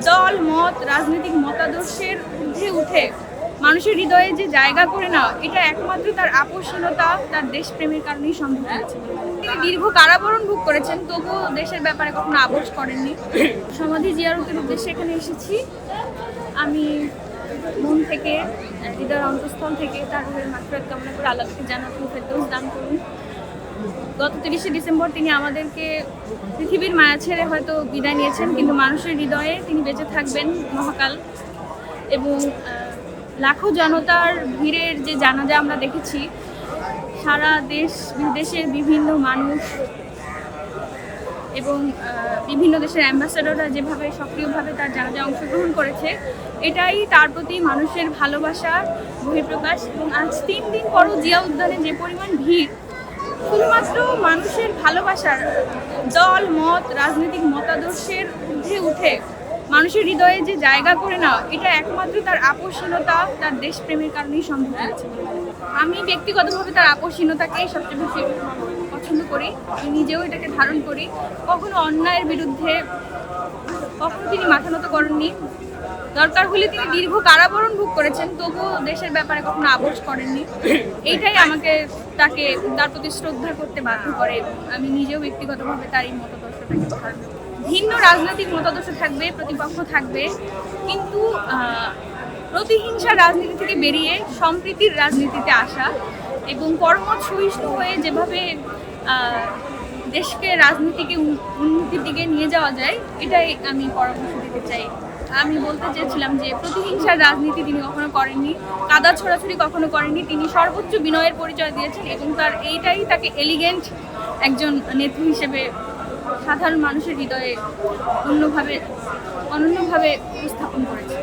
দল মত রাজনৈতিক মতাদর্শের ঊর্ধ্বে উঠে মানুষের হৃদয়ে যে জায়গা করে নেওয়া, এটা একমাত্র তার আপোষহীনতা, তার দেশপ্রেমের কারণেই সম্ভব হয়েছে। তিনি দীর্ঘ কারাবরণ ভোগ করেছেন, তবুও দেশের ব্যাপারে কখনো আপোষ করেননি। সমাধি জিয়ারতের উদ্দেশ্যে এখানে এসেছি। আমি মন থেকে, হৃদয়ের অন্তঃস্থল থেকে তার রূহের মাগফিরাত কামনা করে আল্লাহকে জান্নাতুল ফেরদৌস দান করুন। গত 30শে ডিসেম্বর তিনি আমাদেরকে পৃথিবীর মায়া ছেড়ে হয়তো বিদায় নিয়েছেন, কিন্তু মানুষের হৃদয়ে তিনি বেঁচে থাকবেন মহাকাল। এবং লাখো জনতার ভিড়ের যে জানাজা আমরা দেখেছি, সারা দেশ বিদেশের বিভিন্ন মানুষ এবং বিভিন্ন দেশের অ্যাম্বাসেডররা যেভাবে সক্রিয়ভাবে তার জানাজায় অংশগ্রহণ করেছে, এটাই তার প্রতি মানুষের ভালোবাসার বহিঃপ্রকাশ। এবং আজ 3 দিন পরও জিয়া উদ্যানে যে পরিমাণ ভিড়, শুধুমাত্র মানুষের ভালোবাসার, দল মত রাজনৈতিক মতাদর্শের ঊর্ধ্বে উঠে মানুষের হৃদয়ে যে জায়গা করে নেওয়া, এটা একমাত্র তার আপোষহীনতা, তার দেশপ্রেমের কারণেই সম্ভব হয়েছে। আমি ব্যক্তিগতভাবে তার আপোষহীনতাকেই সবচেয়ে বেশি পছন্দ করি, আমি নিজেও এটাকে ধারণ করি। কখনো অন্যায়ের বিরুদ্ধে কখনো তিনি মাথা নত করেননি। দরকার হলে তিনি দীর্ঘ কারাবরণ ভোগ করেছেন, তবুও দেশের ব্যাপারে কখনো আপোষ করেননি। এইটাই আমাকে তার প্রতি শ্রদ্ধা করতে বাধ্য করে। আমি নিজেও ব্যক্তিগতভাবে তার এই মতাদর্শটাকে ধারণ করি। ভিন্ন রাজনৈতিক মতাদর্শ থাকবে, প্রতিপক্ষ থাকবে, কিন্তু প্রতিহিংসার রাজনীতি থেকে বেরিয়ে সম্প্রীতির রাজনীতিতে আসা এবং পরমত সহিষ্ণু হয়ে যেভাবে দেশকে রাজনীতিকে উন্নতির দিকে নিয়ে যাওয়া যায়, এটাই আমি পরামর্শ দিতে চাই। আমি বলতে চেয়েছিলাম যে প্রতিহিংসার রাজনীতি তিনি কখনো করেননি, কাদা ছোড়াছুড়ি কখনো করেননি। তিনি সর্বোচ্চ বিনয়ের পরিচয় দিয়েছেন এবং এইটাই তাকে এলিগেন্ট একজন নেত্রী হিসেবে সাধারণ মানুষের হৃদয়ে অনন্যভাবে উপস্থাপন করেছে।